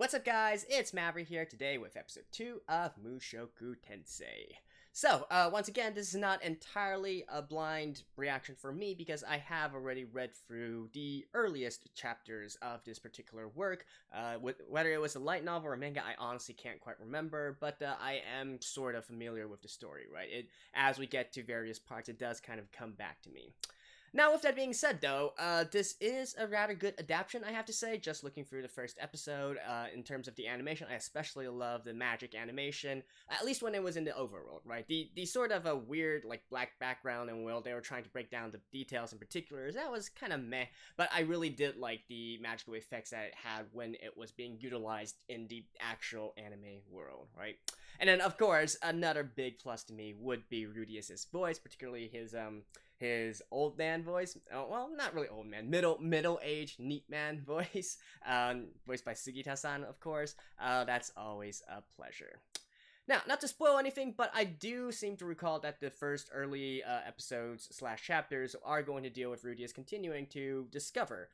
What's up, guys? It's Maverick here today with episode 2 of Mushoku Tensei. So, once again, this is not entirely a blind reaction for me because I have already read through the earliest chapters of this particular work. Whether it was a light novel or manga, I honestly can't quite remember, but I am sort of familiar with the story, right? As we get to various parts, it does kind of come back to me. Now, with that being said, though, this is a rather good adaptation, I have to say. Just looking through the first episode, in terms of the animation, I especially love the magic animation, at least when it was in the overworld, right? The sort of a weird, like, black background and world they were trying to break down the details in particular, that was kind of meh, but I really did like the magical effects that it had when it was being utilized in the actual anime world, right? And then, of course, another big plus to me would be Rudeus' voice, particularly his old man voice. Oh, well, not really old man, middle-aged neat man voice, voiced by Sugita-san, of course. That's always a pleasure. Now, not to spoil anything, but I do seem to recall that the first early episodes slash chapters are going to deal with Rudeus continuing to discover,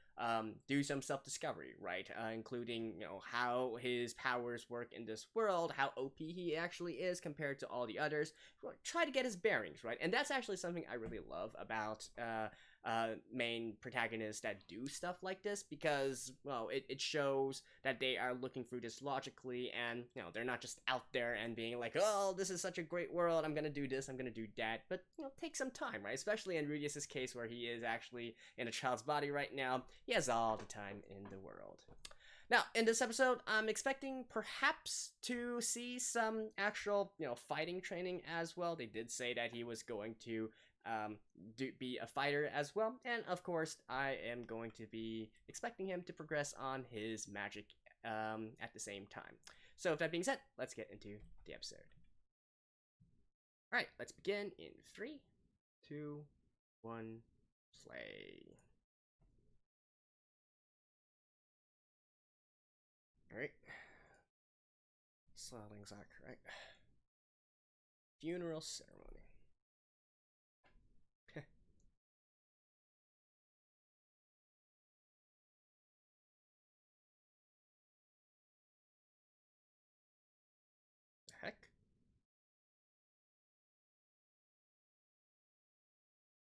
do some self-discovery, right? Including, how his powers work in this world, how OP he actually is compared to all the others. Try to get his bearings, right? And that's actually something I really love about main protagonists that do stuff like this, because, well, it shows that they are looking through this logically, and, they're not just out there and being like, oh, this is such a great world, I'm gonna do this, I'm gonna do that, but, take some time, right? Especially in Rudeus' case, where he is actually in a child's body right now. He has all the time in the world. Now, in this episode, I'm expecting perhaps to see some actual, fighting training as well. They did say that he was going to be a fighter as well. And of course, I am going to be expecting him to progress on his magic at the same time. So with that being said, let's get into the episode. Alright, let's begin in 3, 2, 1, play. Alright. Slowlings are correct. Funeral ceremony. The heck?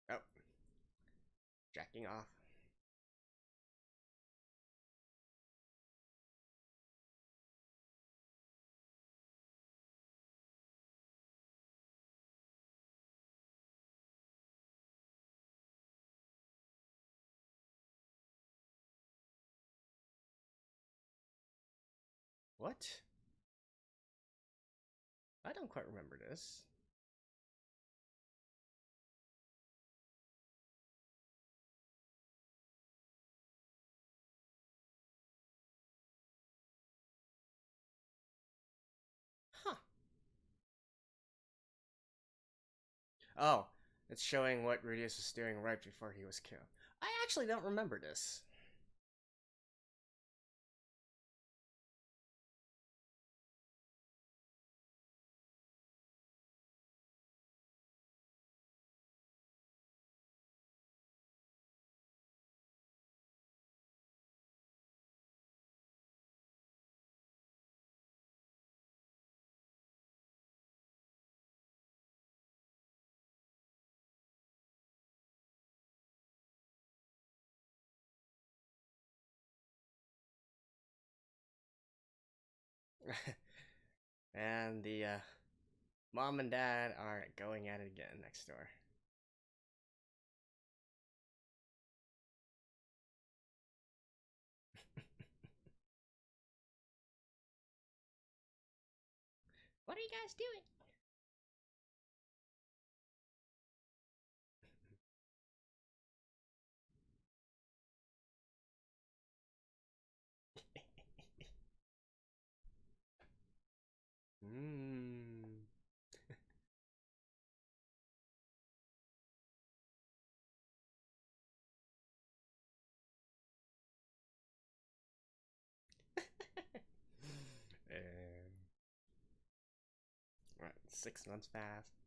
Oh. Jacking off. What? I don't quite remember this. Huh. Oh, it's showing what Rudeus was doing right before he was killed. I actually don't remember this. And the mom and dad are going at it again next door. What are you guys doing? Mmm. Right, 6 months passed.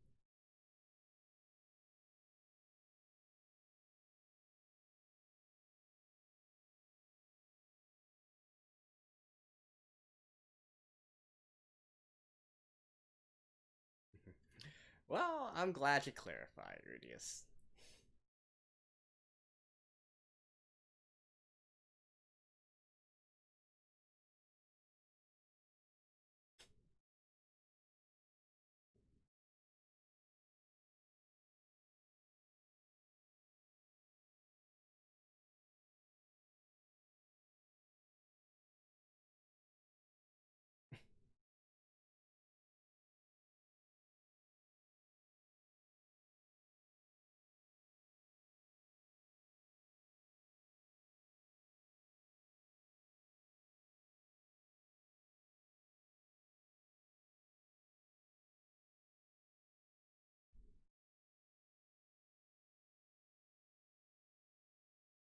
Well, I'm glad you clarified, Rudeus.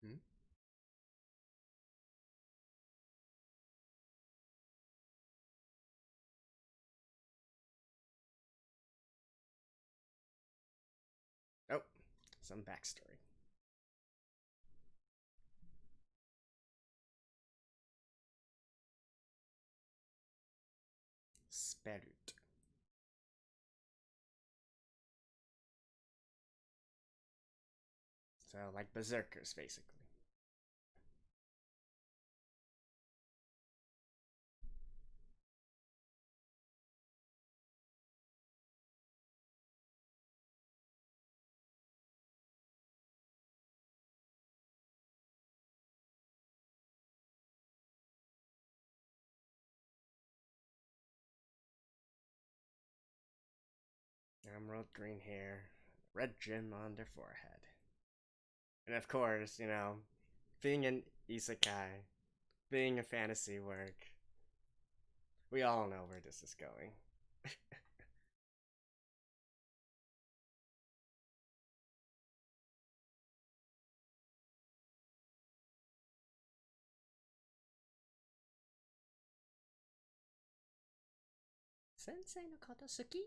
Hmm? Oh, some backstory. Sperut. So, like berserkers, basically. Emerald green hair, red gem on their forehead. And of course, being an isekai, being a fantasy work, we all know where this is going. Sensei no koto suki?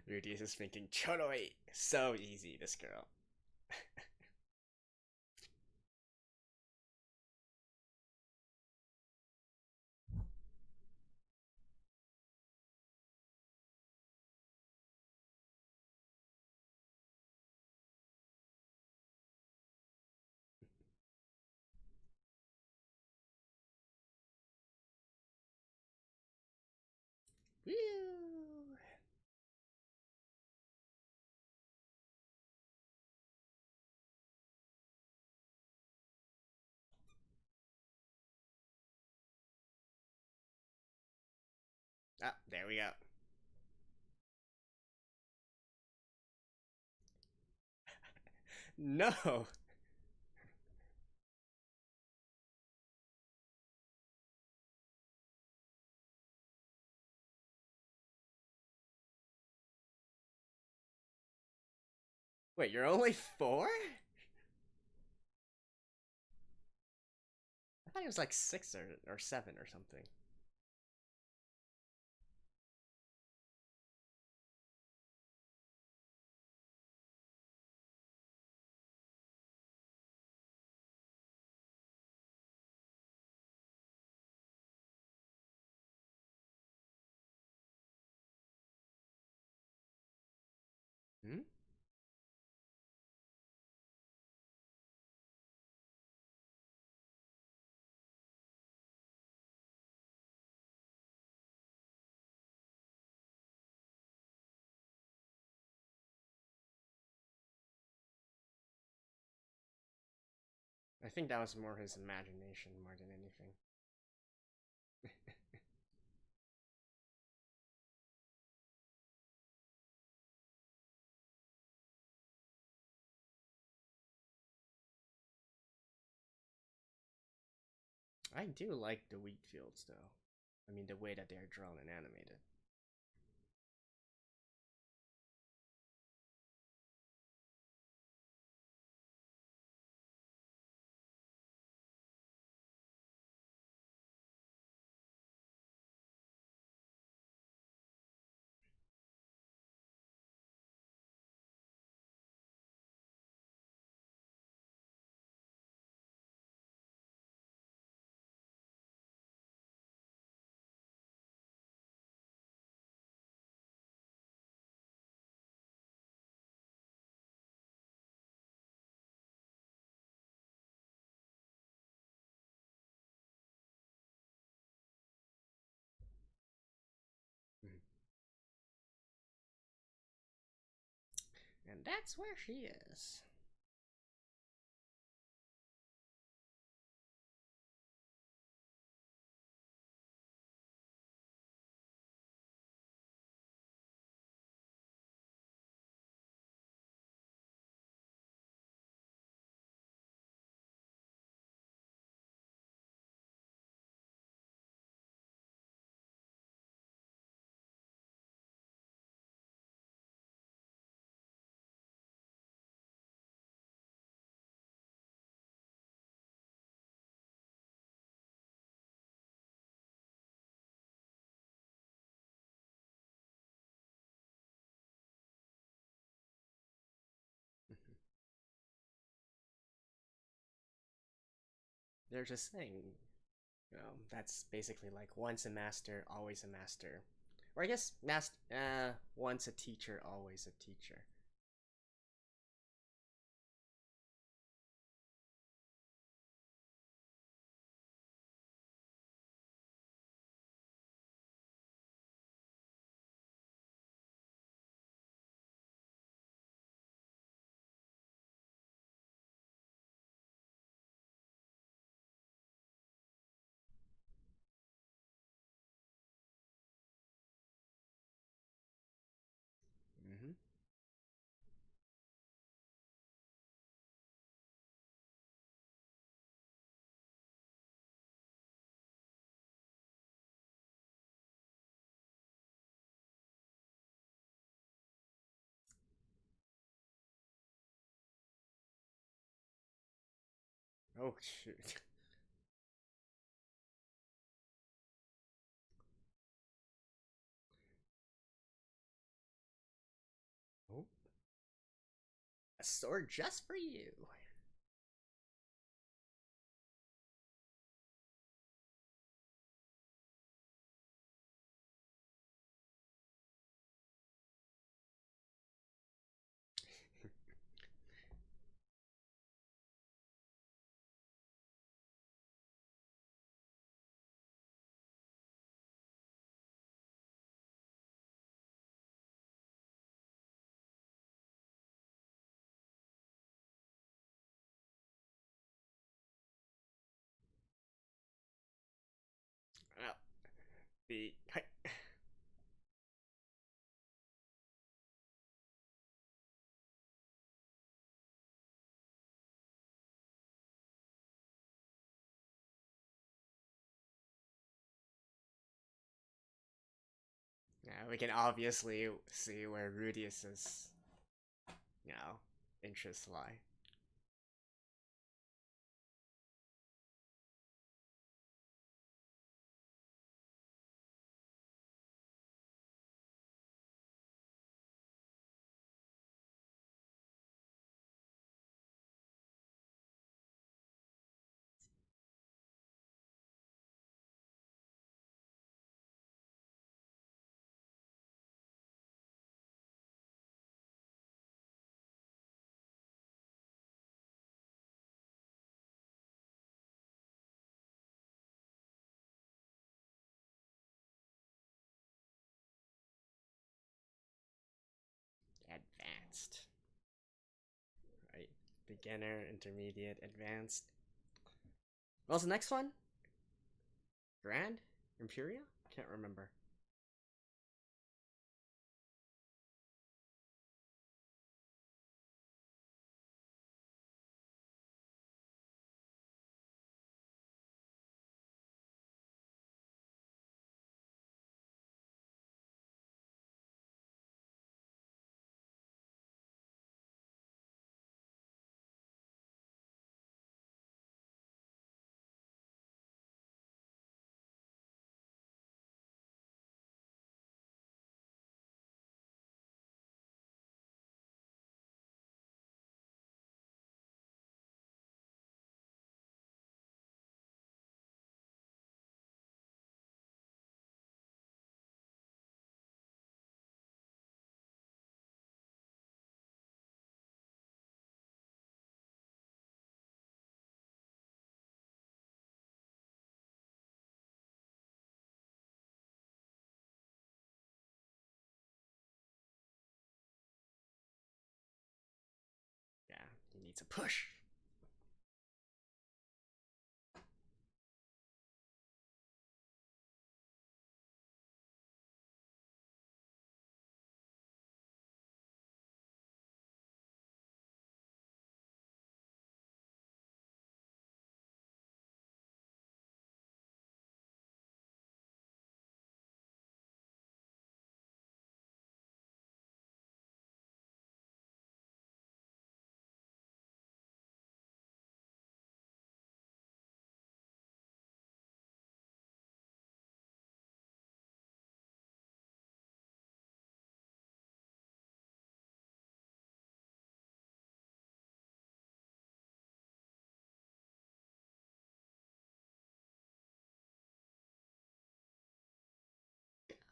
Rudeus is thinking, Choroi! So easy, this girl. Woo! Ah, there we go. No! Wait, you're only four? I thought he was like six or seven or something. Hmm? I think that was more his imagination more than anything. I do like the wheat fields, though. I mean, the way that they're drawn and animated. And that's where she is. They're just saying, that's basically like once a master, always a master. Or I guess once a teacher, always a teacher. Mm-hmm. Oh shoot. Oh, a sword just for you. Well, the yeah, we can obviously see where Rudeus's, you know, interests lie. Advanced, right? Beginner, intermediate, advanced. What was the next one? Grand? Imperial? Can't remember. needs a push.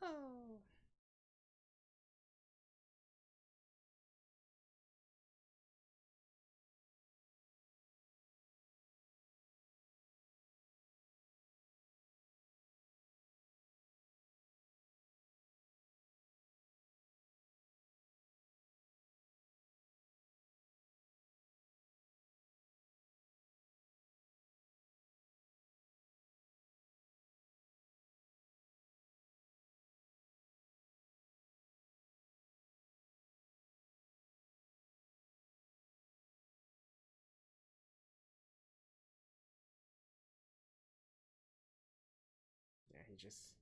Oh. Yeah, he just...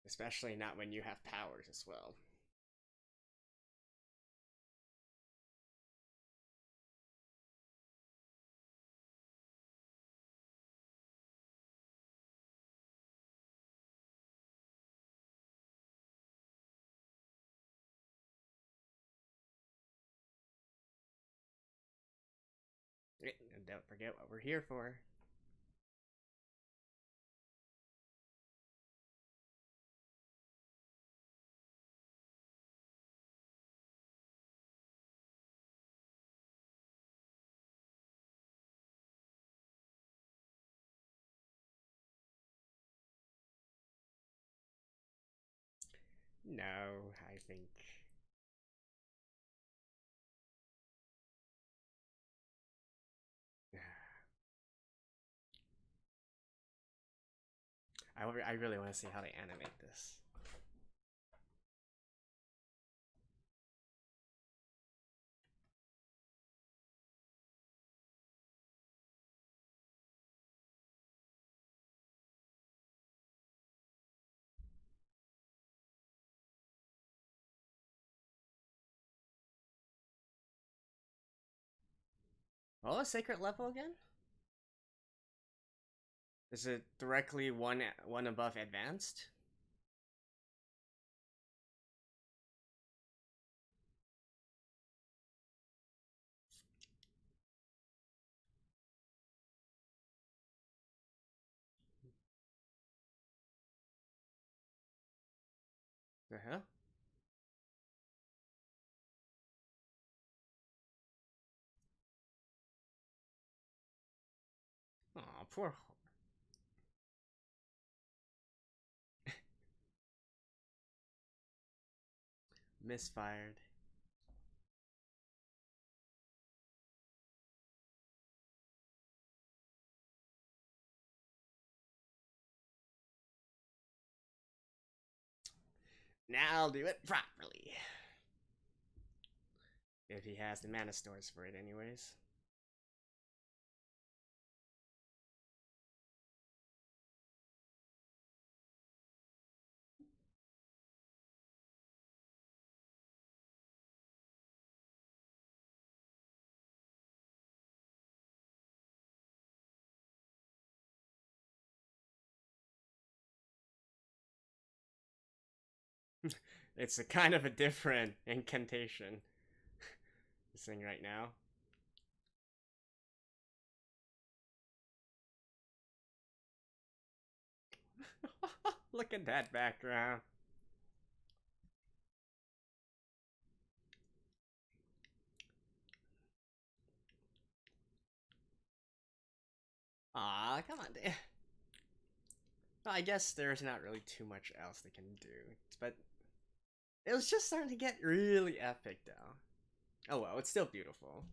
Especially not when you have powers as well. And don't forget what we're here for. No, I think... I really want to see how they animate this. Oh, a sacred level again? Is it directly one above advanced? Uh-huh. Aw, poor... Misfired. Now I'll do it properly. If he has the mana stores for it anyways. It's a kind of a different incantation. This thing right now. Look at that background. Ah, come on. Well, I guess there's not really too much else they can do. But it was just starting to get really epic, though. Oh well, it's still beautiful.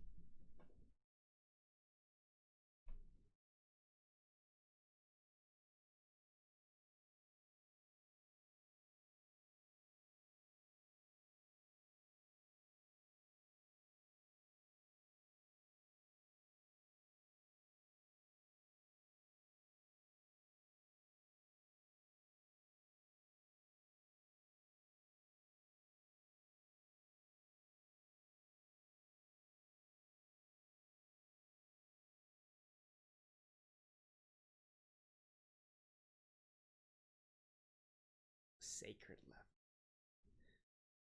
Sacred level.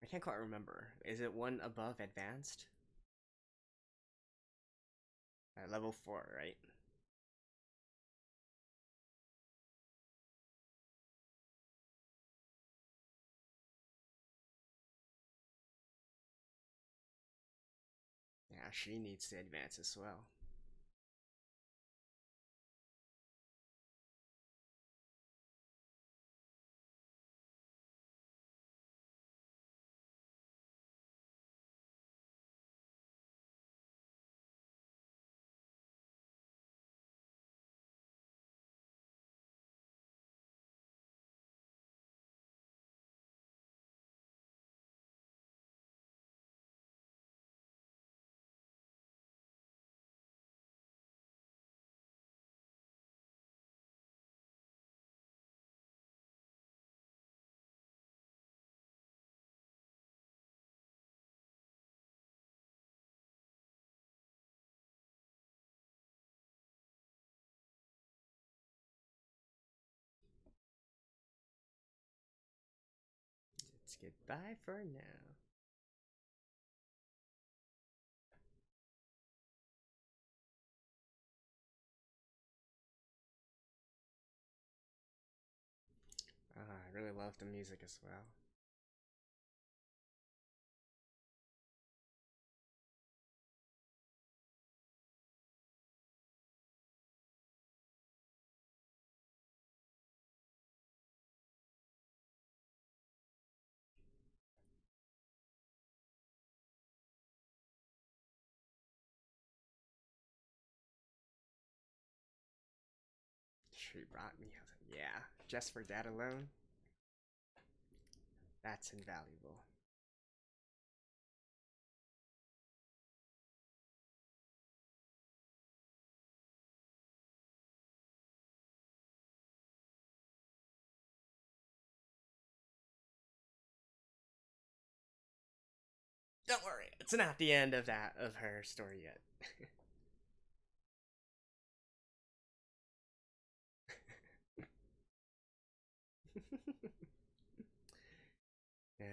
I can't quite remember. Is it one above advanced? Level 4, right? Yeah, she needs to advance as well. It's goodbye for now. I really love the music as well. She brought me. Yeah, just for that alone, that's invaluable. Don't worry, it's not the end of her story yet. Yeah.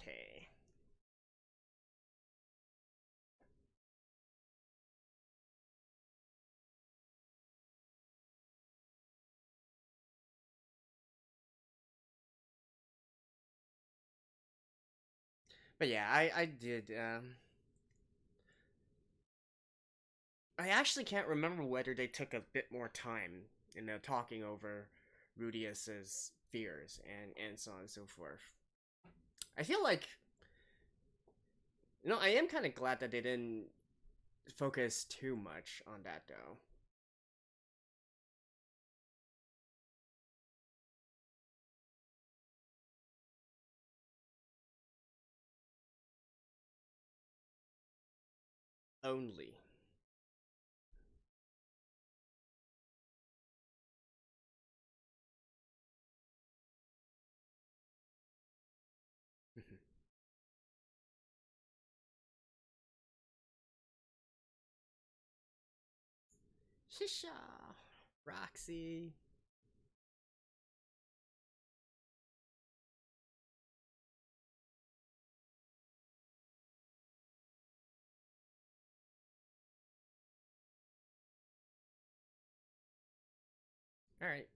Okay. But yeah, I did. I actually can't remember whether they took a bit more time, talking over Rudeus's fears and so on and so forth. I feel like, I am kind of glad that they didn't focus too much on that though. Only. Shisha. Roxy. All right.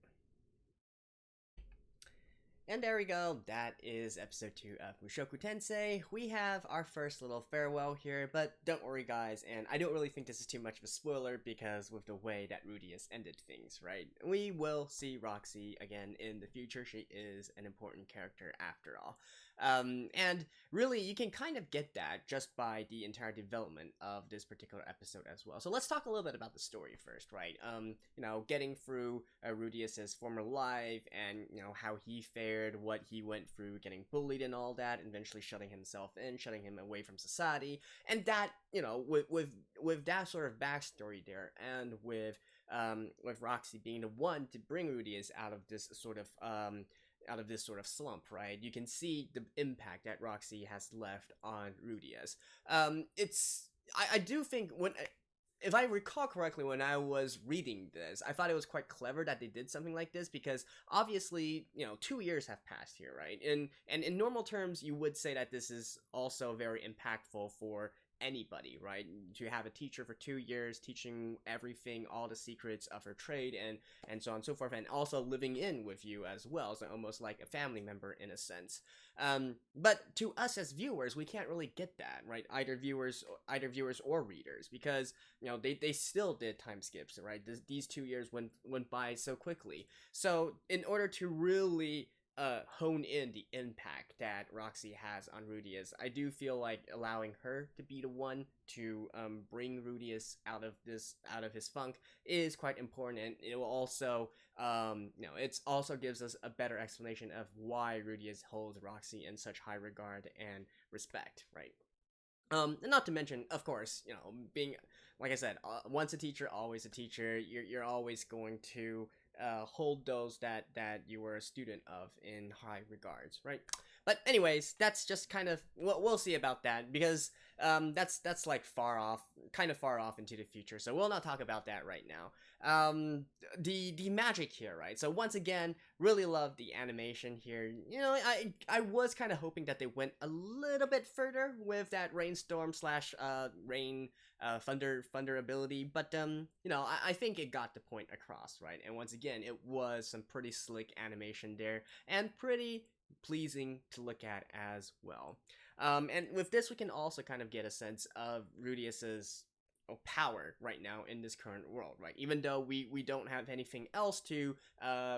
And there we go. That is episode 2 of Mushoku Tensei. We have our first little farewell here, but don't worry, guys. And I don't really think this is too much of a spoiler because with the way that Rudeus ended things, right? We will see Roxy again in the future. She is an important character after all. And really, you can kind of get that just by the entire development of this particular episode as well. So let's talk a little bit about the story first, right? Getting through Rudeus's former life and, how he fared, what he went through, getting bullied and all that, and eventually shutting himself in, shutting him away from society. And that, with that sort of backstory there, and with Roxy being the one to bring Rudeus out of this sort of slump, right? You can see the impact that Roxy has left on Rudeus. I do think if I recall correctly, when I was reading this, I thought it was quite clever that they did something like this because obviously, 2 years have passed here, right? And in normal terms, you would say that this is also very impactful for anybody, right? To have a teacher for 2 years teaching everything, all the secrets of her trade, and so on and so forth, and also living in with you as well, so almost like a family member in a sense. But to us as viewers, we can't really get that, right? Either viewers or readers, because they still did time skips, right? These 2 years went by so quickly. So in order to really hone in the impact that Roxy has on Rudeus, I do feel like allowing her to be the one to bring Rudeus out of his funk is quite important, and it will also it also gives us a better explanation of why Rudeus holds Roxy in such high regard and respect, right? And not to mention, of course, being, like I said, once a teacher, always a teacher. You're always going to hold those that you were a student of in high regards, right? But anyways, that's just kind of we'll see about that because that's like kind of far off into the future. So we'll not talk about that right now. The magic here, right? So once again, really love the animation here. I was kind of hoping that they went a little bit further with that rainstorm slash rain thunder ability, but I think it got the point across, right? And once again, it was some pretty slick animation there and pretty pleasing to look at as well. And with this, we can also kind of get a sense of Rudeus's power right now in this current world, right? Even though we don't have anything else to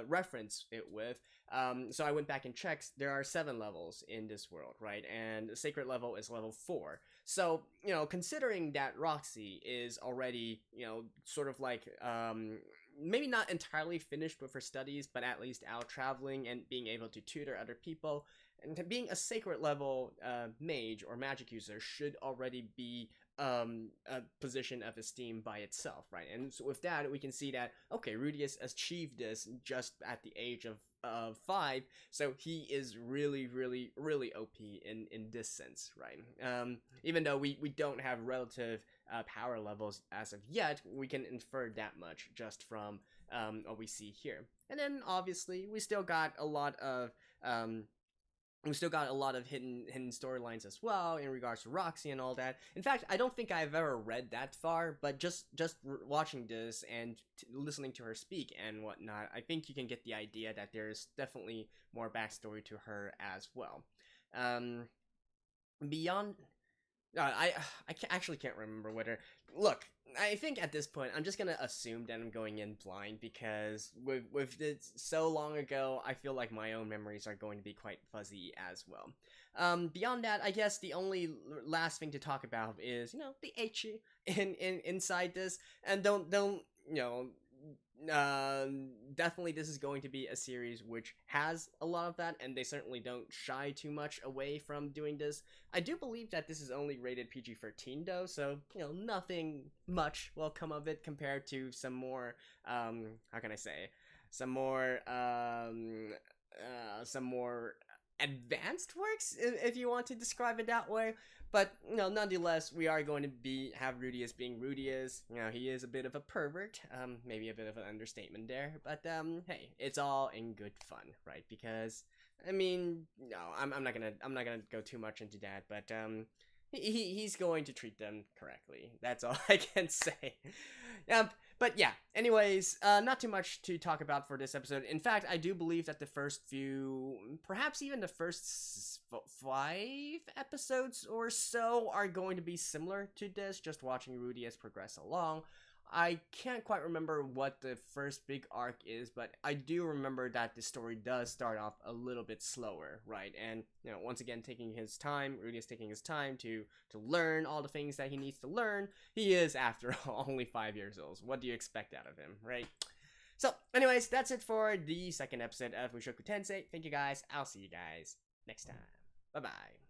reference it with. So I went back and checked. There are 7 levels in this world, right? And the sacred level is level 4. So, considering that Roxy is already, sort of like, maybe not entirely finished with her studies, but at least out traveling and being able to tutor other people, and being a sacred level mage or magic user should already be a position of esteem by itself, right? And so with that, we can see that, okay, Rudeus achieved this just at the age of 5, so he is really, really, really OP in this sense, right? Even though we don't have relative power levels as of yet, we can infer that much just from what we see here. And then obviously we still got a lot of hidden storylines as well in regards to Roxy and all that. In fact, I don't think I've ever read that far, but just watching this and listening to her speak and whatnot, I think you can get the idea that there's definitely more backstory to her as well. Beyond, actually can't remember whether. Look, I think at this point I'm just gonna assume that I'm going in blind because with it so long ago, I feel like my own memories are going to be quite fuzzy as well. Beyond that, I guess the only last thing to talk about is the ecchi inside this, and don't definitely this is going to be a series which has a lot of that, and they certainly don't shy too much away from doing this. I do believe that this is only rated PG-13 though, so nothing much will come of it compared to some more how can I say, some more advanced works, if you want to describe it that way. But, nonetheless, we are going to have Rudeus being Rudeus. He is a bit of a pervert, maybe a bit of an understatement there, but, hey, it's all in good fun, right? Because, I mean, no, I'm not gonna go too much into that, but, he's going to treat them correctly. That's all I can say. But yeah, anyways, not too much to talk about for this episode. In fact, I do believe that the first few, perhaps even the first 5 episodes or so, are going to be similar to this, just watching Rudeus progress along. I can't quite remember what the first big arc is, but I do remember that the story does start off a little bit slower, right? And, once again, Rudeus taking his time to learn all the things that he needs to learn. He is, after all, only 5 years old. What do you expect out of him, right? So, anyways, that's it for the second episode of Mushoku Tensei. Thank you guys. I'll see you guys next time. Bye-bye.